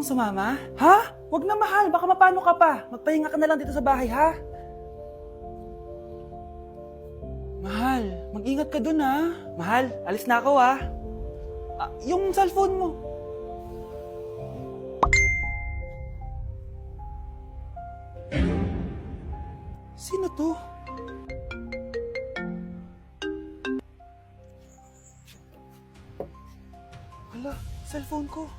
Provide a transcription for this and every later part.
bang sumama? Ha? Wag na mahal, baka mapano ka pa. Magpahinga ka na lang dito sa bahay, ha? Mahal, mag-ingat ka dun, ha? Mahal, alis na ako, ha? Yung cellphone mo. Sino to? Hala, cellphone ko.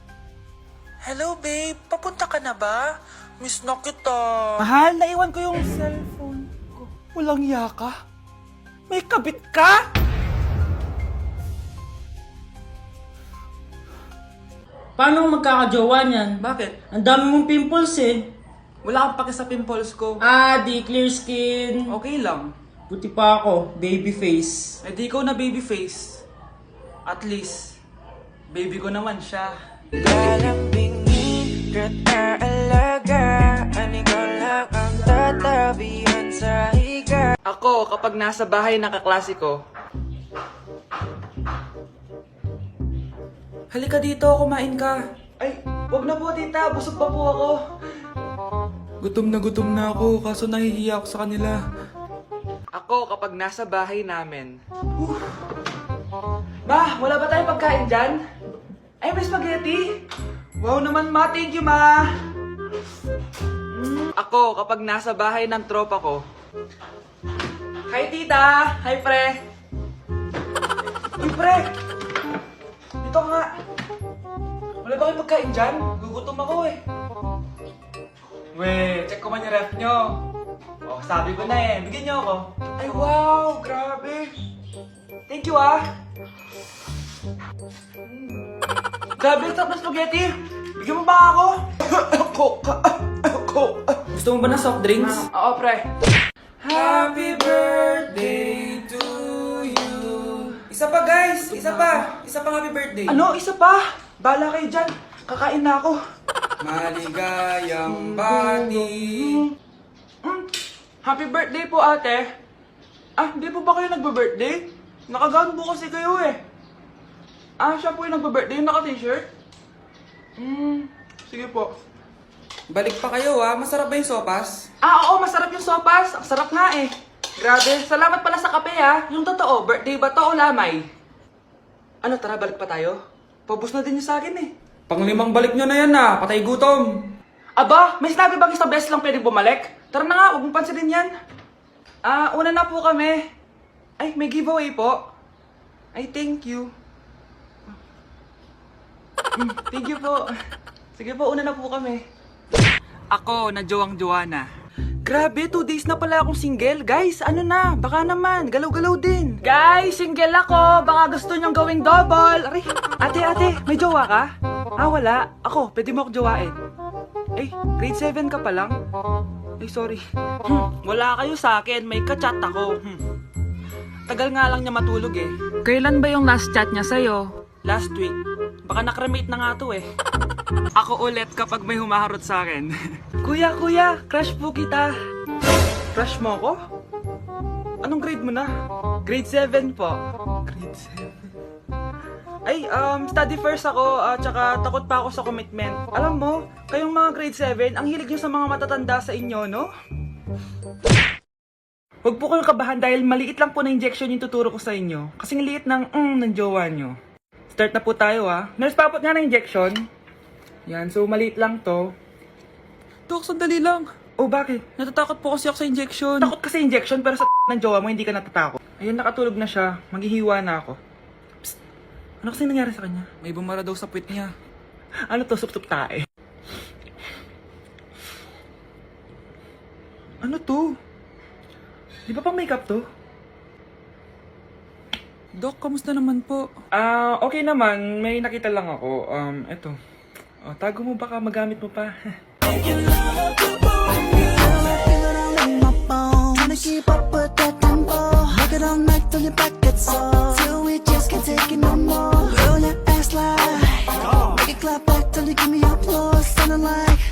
Hello babe, papunta ka na ba? Miss na kita. Mahal, naiwan ko yung cellphone ko. Walang yaka. May kabit ka? Paano magkakajowa niyan? Bakit? Ang dami mong pimples eh. Wala kang pake sa pimples ko. Di clear skin. Okay lang. Puti pa ako, baby face. Eh di ikaw na baby face. At least, baby ko naman siya. Lalambingin at aalagaan, ikaw lang ang tatabihan sa higa. Ako, kapag nasa bahay nakaklase ko. Halika dito, kumain ka. Ay, wag na po tita, busog pa po ako. Gutom na ako, kaso nahihiya ako sa kanila. Ako, kapag nasa bahay namin. Ma, wala ba tayong pagkain dyan? Ay, may spaghetti. Wow naman ma, thank you ma. Ako, kapag nasa bahay ng tropa ko. Hi tita! Hi pre! Uy pre! Dito ka nga. Wala ba kayong pagkain dyan? Gugutom ako eh. We, check ko man yung ref nyo. Oh, sabi ko na eh. Bigyan nyo ako. Ay wow! Grabe! Thank you ah! Grabe, ang sarap ng spaghetti! Bigyan mo ba ako? Gusto mo ba ng soft drinks? Oo, pre. Happy birthday to you. Isa pa guys, isa pa happy birthday. Ano? Isa pa? Bala kayo dyan. Kakain na ako. Maligayang bati. Happy birthday po, ate. Hindi po ba kayo nagbe-birthday? Nakagown po kasi kayo eh. Siya po yung nagbe-birthday, yung naka-t-shirt? Sige po. Balik pa kayo masarap ba yung sopas? Oo, masarap yung sopas. Ang sarap nga eh. Grabe, salamat pala sa kape Yung totoo, birthday ba to o lamay? Ano, tara, balik pa tayo? Pabus na din yung sa akin eh. Panglimang balik nyo na yan patay gutom. Aba, may sinabi bang isang beses lang pwede bumalik? Tara na nga, huwag mong pansinin yan. Una na po kami. Ay, may giveaway po. Ay, thank you. Thank you po. Sige po, una na po kami. Ako, na jowang-jowa na. Grabe, 2 days na pala akong single. Guys, ano na? Baka naman, galaw-galaw din. Guys, single ako. Baka gusto nyong gawing double. Aray, ate, may jowa ka? Wala. Ako, pwede mo ako jowain. Grade 7 ka pa lang? Sorry. Wala kayo sa akin. May ka-chat ako. Tagal nga lang niya matulog eh. Kailan ba yung last chat niya sa'yo? Last week. Baka nakremate na nga to eh. Ako ulit kapag may humaharot sa akin. Kuya, crush po kita. Crush mo ako? Anong grade mo na? Grade 7 po. Grade 7? Study first ako, tsaka takot pa ako sa commitment. Alam mo, kayong mga grade 7, ang hilig nyo sa mga matatanda sa inyo, no? Huwag po kayong kabahan dahil maliit lang po na injection yung tuturo ko sa inyo. Kasing liit ng jowa nyo. Start na po tayo Nurse, papot nga ng injection. Yan, so maliit lang to. Dok, sandali lang. Oh, bakit? Natatakot po kasi ako sa injection. Takot ka sa injection pero sa ng jowa mo hindi ka natatakot. Ayun, nakatulog na siya. Maghihiwa na ako. Psst. Ano kasi nangyari sa kanya? May bumara daw sa puwit niya. Ano to? Sup-sup tae. Ano to? Di ba pang makeup to? Dok, kamusta naman po? Okay naman. May nakita lang ako. Eto. Tago mo baka magamit mo pa. Keep up with that tempo. Make it all night till your back gets sore. Till we just can't take it no more. Roll your ass like, make it clap back till you give me applause. Sounding like,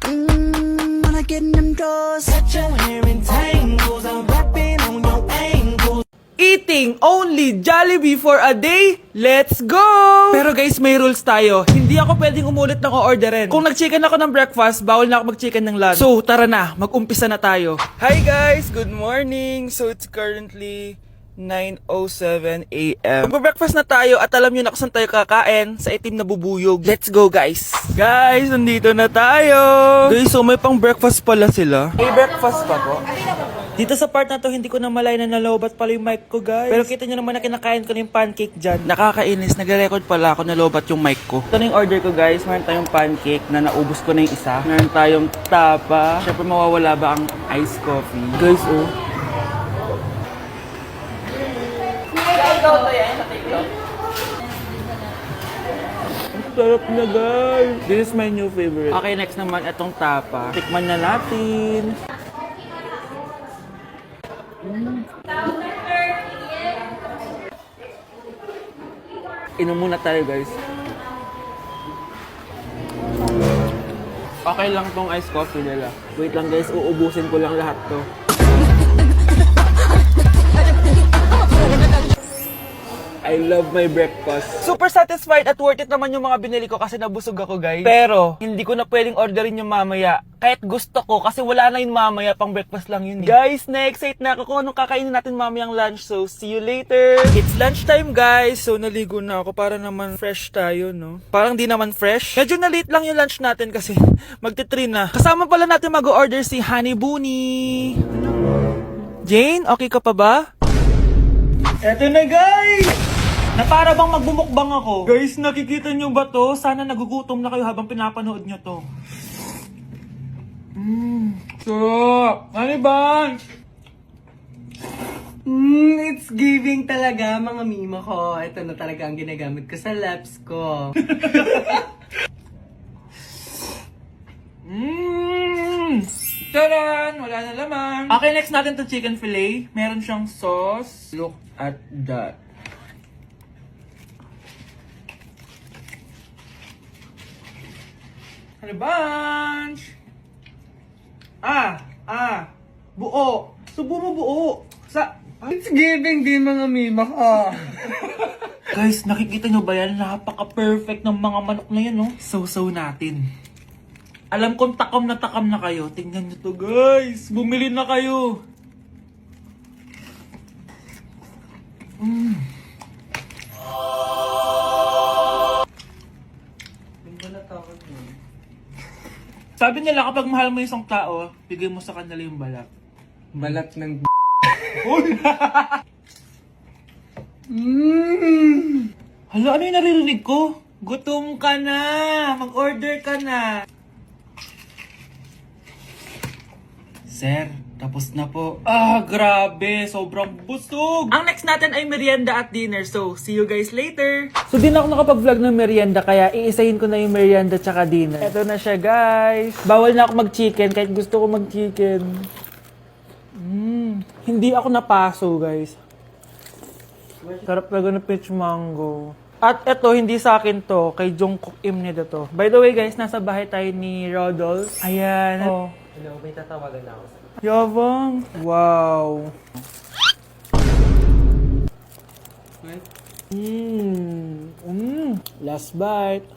when I get in them doors. Set your hair in tangles, I'm rapping on your ankles. Eating only Jollibee for a day? Let's go! Pero guys, may rules tayo. Hindi ako pwedeng umulit ng o-orderin. Kung nag-chicken ako ng breakfast, bawal na ako mag-chicken ng lunch. So, tara na, mag-umpisa na tayo. Hi guys! Good morning! So, it's currently 9:07 a.m. Mag-breakfast na tayo at alam nyo na kung saan tayo kakain sa itim na bubuyog. Let's go guys! Guys, nandito na tayo! Guys, so may pang breakfast pala sila. May breakfast pa po? Dito sa part na to, hindi ko na malay na nalobat pala yung mic ko, guys. Pero kita nyo naman na kinakain ko na yung pancake dyan. Nakakainis, nagre-record pala ako nalobat yung mic ko. Ito na yung order ko, guys. Meron tayong pancake na naubos ko na yung isa. Meron tayong tapa. Siyempre, mawawala ba ang iced coffee? Guys, oh. Ang sarap na, guys. This is my new favorite. Okay, next naman, itong tapa. Tikman na natin. Inom muna tayo, guys. Okay lang tong iced coffee nila. Wait lang, guys. Uubusin ko lang lahat to. I love my breakfast. Super satisfied at worth it naman yung mga binili ko kasi nabusog ako, guys. Pero, hindi ko na pwedeng orderin yung mamaya. Kahit gusto ko kasi wala na yung mamaya, pang breakfast lang yun. Guys, na-excite na ako kung anong kakainin natin mamayang lunch. So, see you later. It's lunchtime, guys. So, naligo na ako para naman fresh tayo, no? Parang di naman fresh. Medyo na-late lang yung lunch natin kasi magti-3 na. Kasama pala natin mag-order si Honey Bunny. Jane, okay ka pa ba? Eto na, guys! Na para bang magbumukbang ako. Guys, nakikita nyo ba to? Sana nagugutom na kayo habang pinapanood nyo to. Sarap! Ano ba? It's giving talaga, mga mima ko. Ito na talaga ang ginagamit ko sa laps ko. Taran! Wala na laman. Okay, next natin to chicken fillet. Meron siyang sauce. Look at that. Ano bunch? Buo. Subo mo buo. It's giving din, mga mima ko. Guys, nakikita nyo ba yan? Napaka-perfect ng mga manok na yan, no? So natin. Alam kong takam na kayo. Tingnan nyo to, guys. Bumili na kayo. Sabi nila kapag mahal mo yung isang tao, bigay mo sa kanila yung balat. Balat ng Hala, ano yung naririnig ko? Gutom ka na! Mag-order ka na! Sir, tapos na po. Grabe! Sobrang busog! Ang next natin ay merienda at dinner. So, see you guys later! So, di na ako nakapag-vlog ng merienda, kaya iisahin ko na yung merienda tsaka dinner. Ito na siya, guys! Bawal na ako mag-chicken kahit gusto ko mag-chicken. Hindi ako napaso, guys. Sarap talaga ng peach mango. At eto, hindi sa akin to. Kay Jungkook Im nito to. By the way, guys, nasa bahay tayo ni Rodolph. Ayan. Oh. Hello, may tatawagan na ako. Yabang. Wow. Last bite.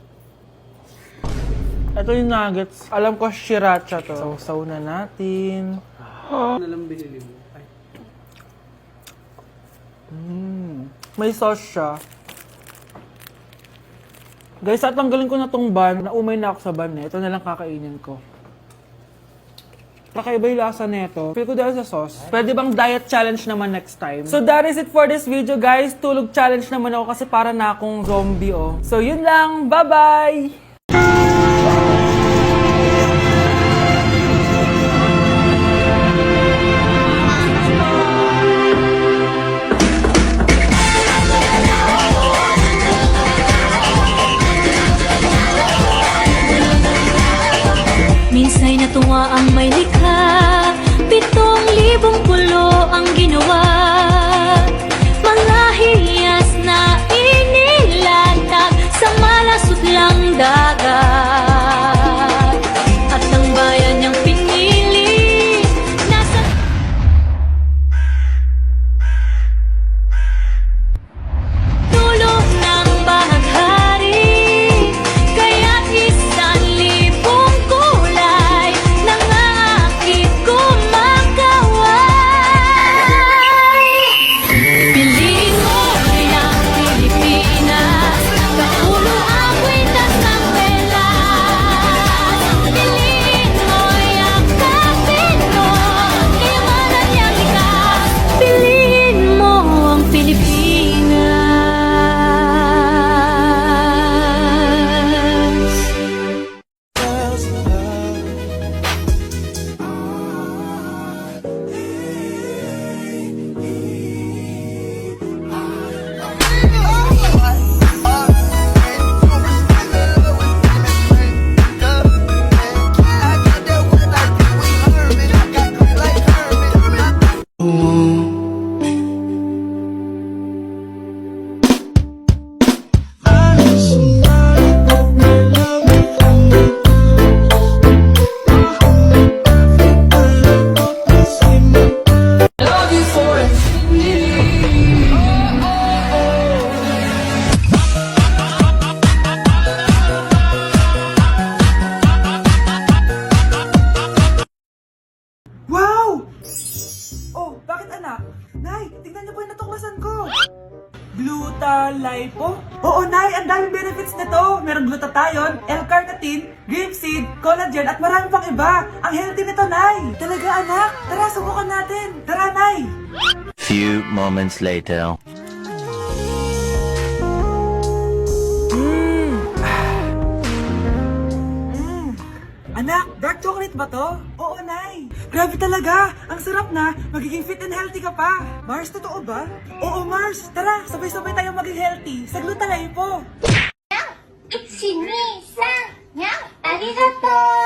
Ito yung nuggets. Alam ko, sriracha to. Sausaw na natin. Ano lang binili mo? May sauce siya. Guys, tatanggalin ko na tong bun. Naumay na ako sa bun eh. Ito na lang kakainin ko. Kakaiba yung lasa nito. Feel ko dahil sa sauce. Pwede bang diet challenge naman next time? So that is it for this video, guys. Tulog challenge naman ako kasi para na akong zombie, oh. So yun lang. Bye-bye! Minsa'y natuwa ang may likha, 7,000 pulo ang ginawa. Mga hiyas na inilatag sa malasot lang dagat. At ang bayan niyang pinili, nasa... biotin, grapeseed, collagen at marami pang iba. Ang healthy nito, Nay. Talaga, anak. Tara, subukan natin. Tara, Nay. Few moments later. Anak, dark chocolate ba to? Oo, Nay. Grabe talaga. Ang sarap na. Magiging fit and healthy ka pa. Mars, totoo ba? Oo, Mars. Tara, sabay-sabay tayong maging healthy. Saglit tayo po. 1、2、3、にゃありがとう